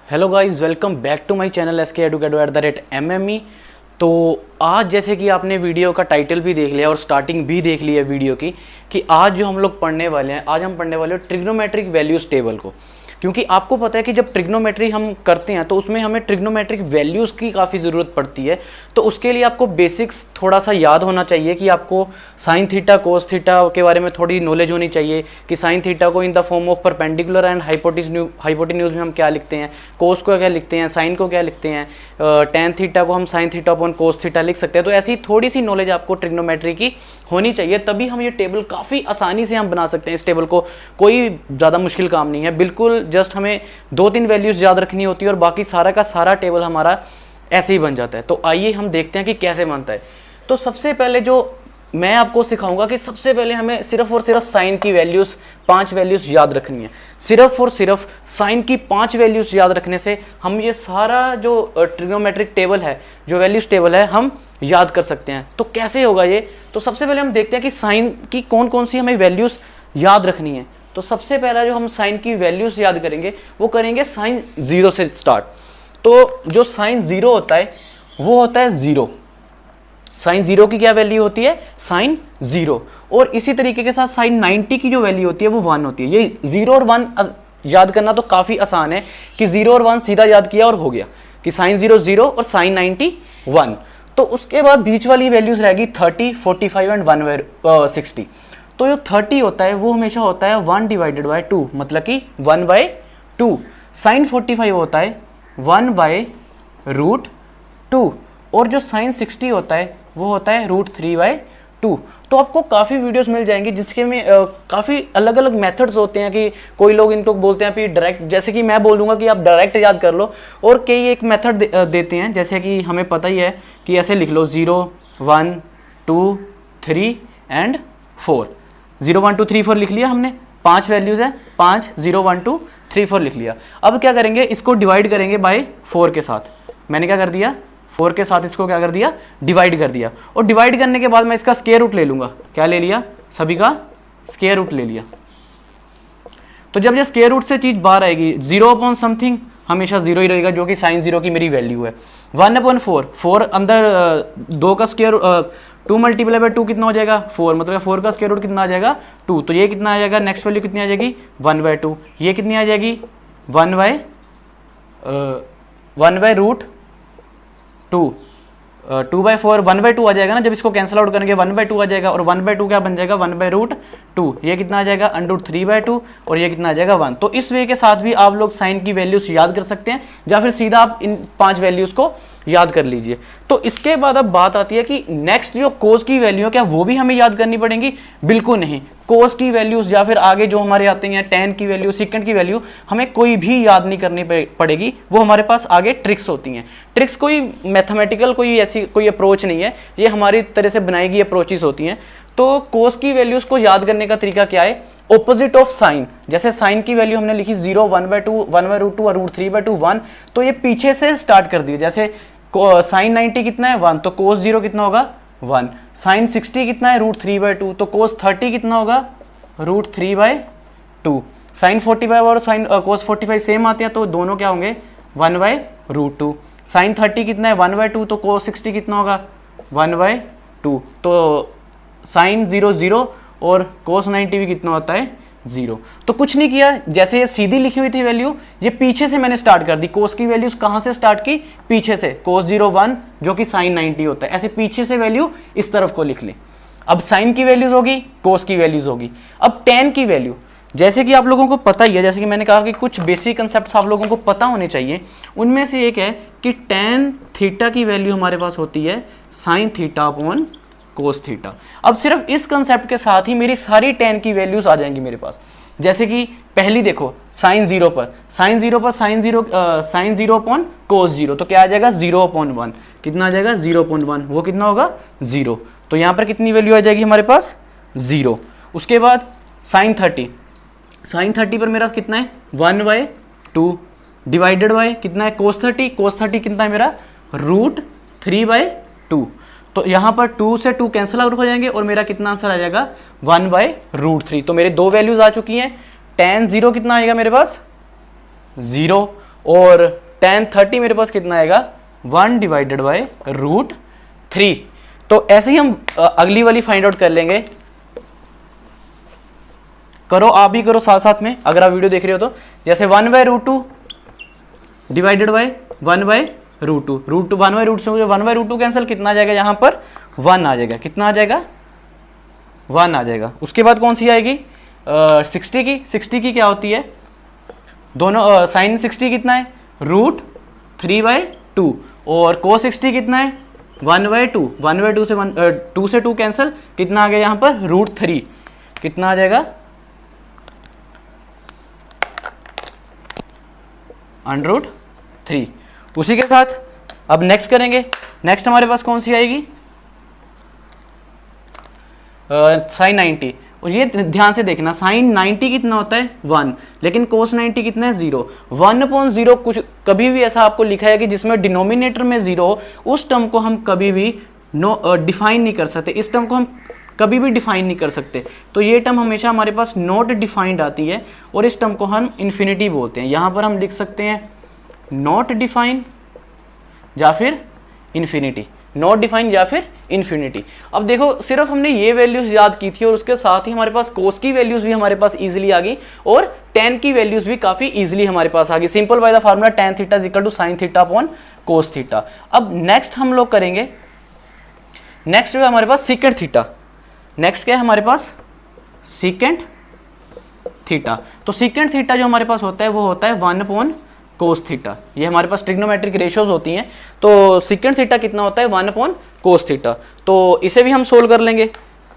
Hello guys, welcome back to my channel SK@MME। तो आज जैसे कि आपने वीडियो का टाइटल भी देख लिया और स्टार्टिंग भी देख ली है वीडियो की कि आज जो हम लोग पढ़ने वाले हैं, आज हम पढ़ने वाले हैं ट्रिग्नोमेट्रिक वैल्यूज़ टेबल को। क्योंकि आपको पता है कि जब ट्रिग्नोमेट्री हम करते हैं तो उसमें हमें ट्रिग्नोमेट्रिक वैल्यूज़ की काफ़ी ज़रूरत पड़ती है। तो उसके लिए आपको बेसिक्स थोड़ा सा याद होना चाहिए कि आपको साइन थीटा कोस थीटा के बारे में थोड़ी नॉलेज होनी चाहिए कि साइन थीटा को in the form of perpendicular and hypotenuse में हम क्या लिखते हैं, कोस को क्या लिखते हैं, साइन को क्या लिखते हैं, टेन थीटा को हम sine theta upon cos theta लिख सकते हैं। तो ऐसी थोड़ी सी नॉलेज आपको ट्रिग्नोमेट्री की होनी चाहिए, तभी हम ये टेबल काफ़ी आसानी से हम बना सकते हैं। इस टेबल को कोई ज़्यादा मुश्किल काम नहीं है, बिल्कुल जस्ट हमें 2-3 वैल्यूज याद रखनी होती है और बाकी सारा का सारा टेबल हमारा ऐसे ही बन जाता है। तो आइए हम देखते हैं कि कैसे बनता है। तो सबसे पहले जो मैं आपको सिखाऊंगा कि सबसे पहले हमें सिर्फ और सिर्फ साइन की वैल्यूज 5 वैल्यूज याद रखनी है। सिर्फ और सिर्फ साइन की 5 वैल्यूज याद रखने से हम ये सारा जो ट्रिग्नोमेट्रिक टेबल है, जो वैल्यूज टेबल है, हम याद कर सकते हैं। तो कैसे होगा ये? तो सबसे पहले हम देखते हैं कि साइन की कौन कौन सी हमें वैल्यूज याद रखनी है। तो सबसे पहला जो हम साइन की वैल्यूज याद करेंगे वो करेंगे साइन 0 से स्टार्ट। तो जो साइन 0 होता है वो होता है 0। साइन 0 की क्या वैल्यू होती है? साइन 0। और इसी तरीके के साथ साइन 90 की जो वैल्यू होती है वो 1 होती है। ये 0 और 1 याद करना तो काफ़ी आसान है कि 0 और 1 सीधा याद किया और हो गया कि साइन 0 0 और साइन 90 1। तो उसके बाद बीच वाली वैल्यूज रहेगी 30, 45 एंड 1/60। तो जो 30 होता है वो हमेशा होता है 1/2, मतलब कि 1/2। साइन 45 होता है 1/√2। और जो साइन 60 होता है वो होता है √3/2। तो आपको काफ़ी वीडियोस मिल जाएंगी जिसके में काफ़ी अलग अलग मेथड्स होते हैं कि कोई लोग इनको बोलते हैं फिर डायरेक्ट, जैसे कि मैं बोल दूंगा कि आप डायरेक्ट याद कर लो, और कई एक मेथड देते हैं, जैसे कि हमें पता ही है कि ऐसे लिख लो 0 1 2 3 एंड 4। 0 1 2 3 4 लिख लिया हमने, 5 वैल्यूज़ है, 5 0 1 2 3 4 लिख लिया। अब क्या करेंगे, इसको डिवाइड करेंगे बाय 4 के साथ। मैंने क्या कर दिया, 4 के साथ इसको क्या कर दिया, डिवाइड कर दिया। और डिवाइड करने के बाद मैं इसका स्क्वायर रूट ले लूँगा। क्या ले लिया? सभी का स्क्वायर रूट ले लिया। तो जब ये स्क्वायर रूट से चीज़ बाहर आएगी, 0 अपॉन समथिंग हमेशा 0 ही रहेगा, जो कि साइन 0 की मेरी वैल्यू है। 1/4, 4 अंदर 2 का स्क्वायर 2 × 2 कितना हो जाएगा? 4, मतलब 4 का स्क्वायर रूट कितना आ जाएगा? 2। तो ये कितना आ जाएगा? नेक्स्ट वैल्यू कितनी आ जाएगी? 1/2। ये कितनी आ जाएगी? 1/√2। 2/4 1/2 आ जाएगा ना, जब इसको कैंसिल आउट करेंगे 1/2 आ जाएगा, और 1/2 क्या बन जाएगा? 1/√2। ये कितना आ जाएगा? √3/2। और ये कितना आ जाएगा? 1। तो इस वे के साथ भी आप लोग साइन की वैल्यूज याद कर सकते हैं, या फिर सीधा आप इन 5 वैल्यूज को याद कर लीजिए। तो इसके बाद अब बात आती है कि नेक्स्ट जो कोस की वैल्यू है, क्या वो भी हमें याद करनी पड़ेगी? बिल्कुल नहीं। कोस की वैल्यूज या फिर आगे जो हमारे आते हैं टेन की वैल्यू, सेकंड की वैल्यू, हमें कोई भी याद नहीं करनी पड़ेगी। वो हमारे पास आगे ट्रिक्स होती हैं। ट्रिक्स कोई मैथमेटिकल कोई ऐसी कोई अप्रोच नहीं है, ये हमारी तरह से बनाई गई अप्रोचेस होती हैं। तो कोस की वैल्यूज को याद करने का तरीका क्या है? Opposite of sine. जैसे साइन की वैल्यू हमने लिखी 0 1/2 1/√2 और √3/2 1, तो ये पीछे से स्टार्ट कर दिए। जैसे साइन 90 कितना है? 1, तो कोस 0 कितना होगा? 1। साइन 60 कितना है? √3/2, तो कोस 30 कितना होगा? √3/2। साइन 45 और साइन कोस 45 सेम आते हैं, तो दोनों क्या होंगे? 1/√2। साइन 30 कितना है? 1/2, तो कोस 60 कितना होगा? 1/2। तो साइन 0 0 और कोस 90 भी कितना होता है? 0। तो कुछ नहीं किया, जैसे ये सीधी लिखी हुई थी वैल्यू, ये पीछे से मैंने स्टार्ट कर दी। कोस की वैल्यूज कहाँ से स्टार्ट की? पीछे से। कोस 0 1 जो कि साइन 90 होता है, ऐसे पीछे से वैल्यू इस तरफ को लिख ले। अब साइन की वैल्यूज होगी, कोस की वैल्यूज होगी। अब टेन की वैल्यू, जैसे कि आप लोगों को पता ही है, जैसे कि मैंने कहा कि कुछ बेसिक कंसेप्ट आप लोगों को पता होने चाहिए। उनमें से एक है कि टेन थीटा की वैल्यू हमारे पास होती है sine theta upon cos theta. अब सिर्फ इस कंसेप्ट के साथ ही मेरी सारी टेन की वैल्यूज आ जाएंगी मेरे पास। जैसे कि पहली देखो, साइन 0 पर साइन 0 अपॉन कोस 0, तो क्या आ जाएगा? 0/1। कितना आ जाएगा? 0/1। वो कितना होगा? 0। तो यहाँ पर कितनी वैल्यू आ जाएगी हमारे पास? 0। उसके बाद साइन 30 पर मेरा कितना है? 1/2 डिवाइडेड बाय कितना है? कोस 30। कोस 30 कितना है मेरा? √3/2। तो यहाँ पर 2 से 2 कैंसिल आउट हो जाएंगे और मेरा कितना आंसर आ जाएगा? 1/√3। तो मेरे दो वैल्यूज आ चुकी हैं। tan 0 कितना आएगा मेरे पास? 0, और tan 30 मेरे पास कितना आएगा 1 डिवाइडेड बाय रूट 3। तो ऐसे ही हम अगली वाली फाइंड आउट कर लेंगे। करो, आप भी करो साथ साथ में अगर आप वीडियो देख रहे हो तो। जैसे 1 by root 2 divided by 1 by root 2, root 1 by root से 1 बाय रूट 2 कैंसिल, कितना आ जाएगा यहाँ पर 1 आ जाएगा। कितना आ जाएगा 1 आ जाएगा। उसके बाद कौन सी आएगी 60 की क्या होती है दोनों, साइन 60 कितना है रूट 3 बाय 2 और कोस 60 कितना है 1 बाय 2, 1 बाय 2 से 2 से 2 कैंसिल, कितना आ गया यहाँ पर रूट 3, कितना आ जाएगा अंडर रूट 3। उसी के साथ अब नेक्स्ट करेंगे। नेक्स्ट हमारे पास कौन सी आएगी साइन 90। और ये ध्यान से देखना, साइन 90 कितना होता है 1, लेकिन कोस 90 कितना है 0। 1/0 कुछ कभी भी ऐसा आपको लिखा है कि जिसमें डिनोमिनेटर में 0 हो, उस टर्म को हम कभी भी डिफाइन नहीं कर सकते, इस टर्म को हम कभी भी डिफाइन नहीं कर सकते। तो ये टर्म हमेशा हमारे पास नॉट डिफाइंड आती है और इस टर्म को हम इन्फिनिटी बोलते हैं। यहाँ पर हम लिख सकते हैं नॉट डिफाइन या फिर इन्फिनिटी, नॉट डिफाइन या फिर इन्फिनिटी। अब देखो सिर्फ हमने ये वैल्यूज याद की थी और उसके साथ ही हमारे पास कोस की वैल्यूज भी हमारे पास इजीली आ गई और tan की वैल्यूज भी काफी इजीली हमारे पास आ गई, simple by the formula tan theta is equal to sin theta upon cos theta. अब नेक्स्ट हम लोग करेंगे, नेक्स्ट है हमारे पास सीकेंट थीटा। नेक्स्ट क्या है हमारे पास सीकेंट थीटा। तो सीकेंट थीटा जो हमारे पास होता है वो होता है 1 अपॉन कोस थीटा। ये हमारे पास ट्रिग्नोमेट्रिक रेशियोज होती हैं। तो सीकेंट थीटा कितना होता है 1 अपॉन कोस थीटा। तो इसे भी हम सोल्व कर लेंगे।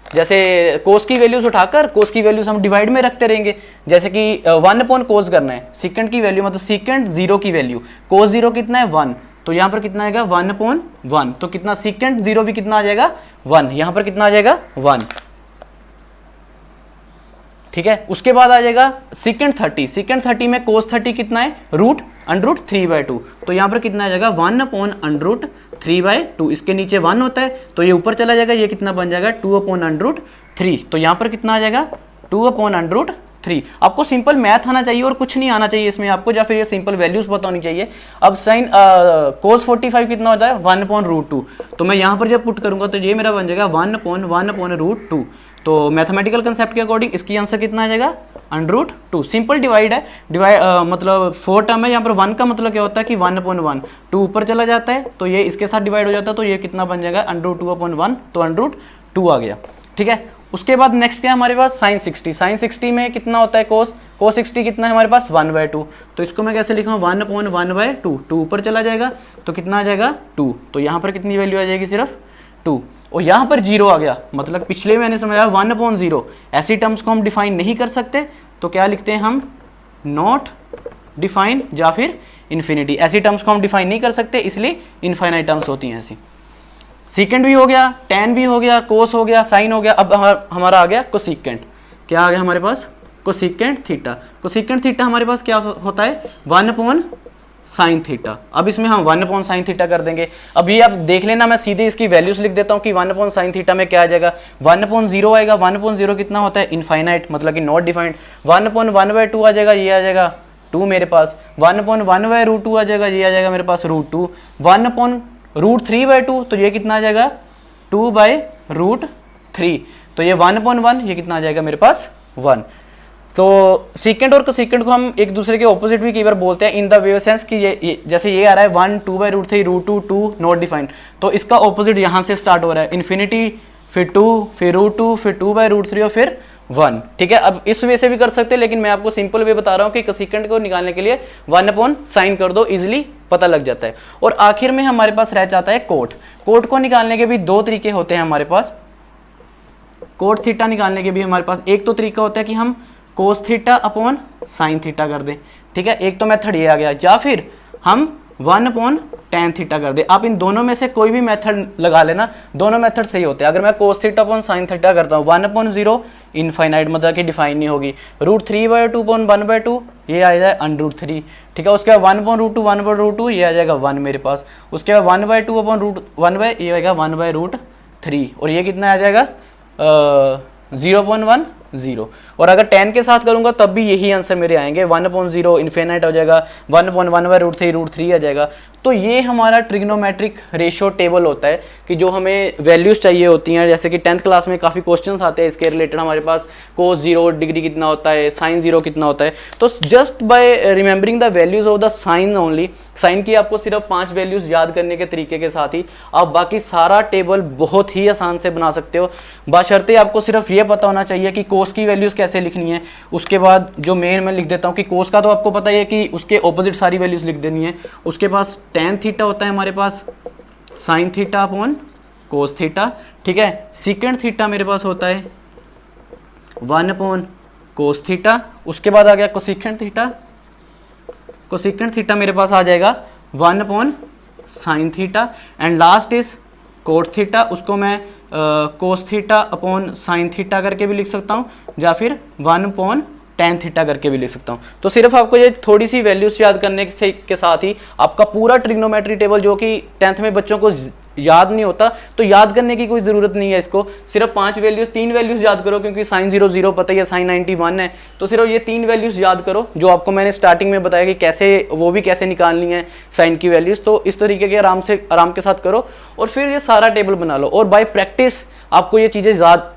जैसे कोस की वैल्यूज उठाकर कोस की वैल्यूज हम डिवाइड में रखते रहेंगे। जैसे कि 1 अपॉन कोस करना है, सीकेंट की वैल्यू मतलब सीकेंट 0 की वैल्यू, कोस 0 कितना है 1, तो यहाँ पर कितना आएगा 1 अपॉन 1। तो कितना सीकेंट 0 भी कितना आ जाएगा 1, यहाँ पर कितना आ जाएगा 1, ठीक है। उसके बाद आ जाएगा सीकेंट 30। सीकेंट 30 में कोस 30 कितना है रूट अंडर रूट 3/2, तो यहाँ पर कितना आ जाएगा 1 अपॉन अंडर रूट 3/2। इसके नीचे 1 होता है तो ये ऊपर चला जाएगा, ये कितना बन जाएगा 2 अपॉन अंडर रूट 3। तो यहाँ पर कितना आ जाएगा 2 अपॉन अंडर रूट 3। आपको सिंपल मैथ आना चाहिए और कुछ नहीं आना चाहिए इसमें आपको, या फिर ये सिंपल वैल्यूज पता होनी चाहिए। अब साइन कोस 45 कितना होता है 1 अपॉन रूट 2, तो मैं यहाँ पर जब पुट करूंगा तो ये मेरा बन जाएगा 1 अपॉन रूट 2। तो मैथमेटिकल कंसेप्ट के अकॉर्डिंग इसकी आंसर कितना आ जाएगा अंडर रूट 2। सिंपल डिवाइड है, मतलब 4 टर्म है यहाँ पर। 1 का मतलब क्या होता है कि 1 अपॉन 1, 2 ऊपर चला जाता है तो ये इसके साथ डिवाइड हो जाता है, तो ये कितना बन जाएगा अंडर रूट 2 अपॉन 1, तो अंडर रूट 2 आ गया, ठीक है। उसके बाद नेक्स्ट क्या है हमारे पास साइन 60। साइन 60 में कितना होता है कोस 60 कितना है हमारे पास 1/2, तो इसको मैं कैसे लिखूँ 1 अपॉन 1/2, 2 ऊपर चला जाएगा तो कितना आ जाएगा 2, तो यहाँ पर कितनी वैल्यू आ जाएगी सिर्फ 2, और यहाँ पर 0 आ गया। मतलब पिछले मैंने समझाया 1 अपॉन 0, ऐसी टर्म्स को हम डिफाइन नहीं कर सकते तो क्या लिखते हैं हम नॉट डिफाइन या फिर इन्फिनिटी। ऐसी टर्म्स को हम डिफाइन नहीं कर सकते, इसलिए इनफाइनाइट टर्म्स होती हैं ऐसी। सीकेंट भी हो गया, tan भी हो गया, कोस हो गया, साइन हो गया। अब हमारा आ गया कोसीकेंट। क्या आ गया हमारे पास कोसीकेंट थीटा। कोसीकेंट थीटा हमारे पास क्या होता है 1 अपॉन साइन थीटा। अब इसमें हम 1 अपॉन साइन थीटा कर देंगे। अब ये आप देख लेना, मैं सीधे इसकी वैल्यूज लिख देता हूँ कि 1 अपॉन साइन थीटा में क्या आ जाएगा 1 अपॉन 0 आएगा। 1 अपॉन 0 कितना होता है इनफाइनाइट, मतलब कि नॉट डिफाइंड। 1 अपॉन 1/2 आ जाएगा, ये आ जाएगा 2 मेरे पास। 1 अपॉन 1/√2 आ जाएगा, ये आ जाएगा मेरे पास √2। 1 अपॉन रूट 3/2, तो ये कितना आ जाएगा 2/√3, तो ये 1 अपॉन 1, ये कितना आ जाएगा मेरे पास 1। तो सीकेंट और कोसीकेंट को हम एक दूसरे के ऑपोजिट भी कई बार बोलते हैं इन द वे सेंस कि ये जैसे ये आ रहा है 1 2/√3 √2 2 नॉट डिफाइंड, तो इसका ऑपोजिट यहाँ से स्टार्ट हो रहा है इन्फिनिटी, फिर 2, फिर √2, फिर 2/√3 और फिर 1, ठीक है। अब इस वे से भी कर सकते हैं, लेकिन मैं आपको सिंपल वे बता रहा हूँ कि कोसीकेंट को निकालने के लिए 1 अपॉन साइन कर दो, इजिली पता लग जाता है। और आखिर में हमारे पास रह जाता है कोट। कोट को निकालने के भी 2 तरीके होते हैं हमारे पास। कोट थीटा निकालने के भी हमारे पास एक तो तरीका होता है कि हम cos theta upon sine theta कर दें, ठीक है, एक तो मेथड ये आ गया, या फिर हम 1 अपॉन tan थीटा कर दे। आप इन दोनों में से कोई भी मेथड लगा लेना, दोनों मेथड सही होते हैं। अगर मैं cos theta upon sine theta करता हूँ 1 अपॉन 0 इनफाइनाइट, मतलब कि डिफाइन नहीं होगी। √3/2 अपॉन 1/2 ये आ जाए √3, ठीक है। उसके बाद 1 अपॉन √2 1/√2 ये आ जाएगा 1 मेरे पास। उसके बाद 1/2 अपॉन √1 ये आएगा 1/√3, और ये कितना आ जाएगा 0 अपॉन 1 0। और अगर 10 के साथ करूंगा तब भी यही आंसर मेरे आएंगे, 1/0 इन्फिनिट हो जाएगा, 1/1/√3 आ जाएगा। तो ये हमारा ट्रिग्नोमेट्रिक रेशियो टेबल होता है कि जो हमें वैल्यूज चाहिए होती हैं, जैसे कि 10th क्लास में काफ़ी क्वेश्चंस आते हैं इसके रिलेटेड हमारे पास, cos 0 डिग्री कितना होता है, sin 0 कितना होता है। तो just by remembering the values of the sine only, sine की आपको सिर्फ 5 वैल्यूज याद करने के तरीके के साथ ही आप बाकी सारा टेबल बहुत ही आसान से बना सकते हो। बशर्ते आपको सिर्फ ये पता होना चाहिए कि cos की वैल्यूज कैसे लिखनी है। उसके बाद जो मेन मैं लिख देता हूँ कि cos का तो आपको पता ही है कि उसके ऑपोजिट सारी वैल्यूज लिख देनी है। उसके पास tan थीटा होता है हमारे पास sin theta upon cos theta, ठीक है। सीकेंट थीटा मेरे पास होता है 1/cos थीटा। उसके बाद आ गया कोसेकेंट थीटा, कोसेकेंट थीटा मेरे पास आ जाएगा 1/sin theta. And last is cot theta, उसको मैं cos theta upon sin theta करके भी लिख सकता हूँ, या फिर 1/tan थीटा करके भी लिख सकता हूँ। तो सिर्फ आपको ये थोड़ी सी वैल्यूज याद करने के साथ ही आपका पूरा ट्रिग्नोमेट्री टेबल, जो कि 10th में बच्चों को याद नहीं होता, तो याद करने की कोई ज़रूरत नहीं है इसको। सिर्फ 3 वैल्यूज याद करो, क्योंकि sin 0 0 पता ही है, sin 90 1 है। तो सिर्फ ये 3 वैल्यूज याद करो जो आपको मैंने स्टार्टिंग में बताया कि कैसे वो भी कैसे निकालनी है साइन की वैल्यूज। तो इस तरीके के आराम के साथ करो और फिर ये सारा टेबल बना लो, और बाय प्रैक्टिस आपको ये चीज़ें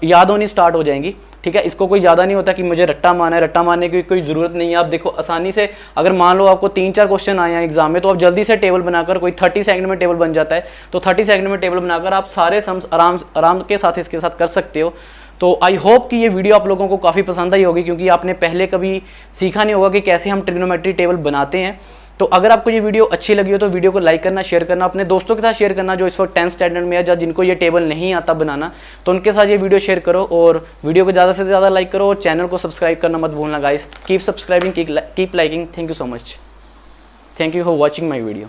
याद होनी स्टार्ट हो जाएंगी, ठीक है। इसको कोई ज़्यादा नहीं होता कि मुझे रट्टा मारना है, रट्टा मारने की कोई ज़रूरत नहीं है। आप देखो आसानी से, अगर मान लो आपको 3-4 क्वेश्चन आए हैं एग्जाम में, तो आप जल्दी से टेबल बनाकर, कोई 30 सेकंड में टेबल बन जाता है, तो 30 सेकंड में टेबल बनाकर आप सारे सम्स आराम के साथ इसके साथ कर सकते हो। तो आई होप कि ये वीडियो आप लोगों को काफ़ी पसंद आई होगी, क्योंकि आपने पहले कभी सीखा नहीं होगा कि कैसे हम ट्रिग्नोमेट्री टेबल बनाते हैं। तो अगर आपको ये वीडियो अच्छी लगी हो तो वीडियो को लाइक करना, शेयर करना, अपने दोस्तों के साथ शेयर करना जो इस वक्त 10th स्टैंडर्ड में है, या जिनको ये टेबल नहीं आता बनाना, तो उनके साथ ये वीडियो शेयर करो और वीडियो को ज़्यादा से ज़्यादा लाइक करो, और चैनल को सब्सक्राइब करना मत भूलना guys. Keep subscribing, keep liking. Thank you so much. Thank you for watching my video.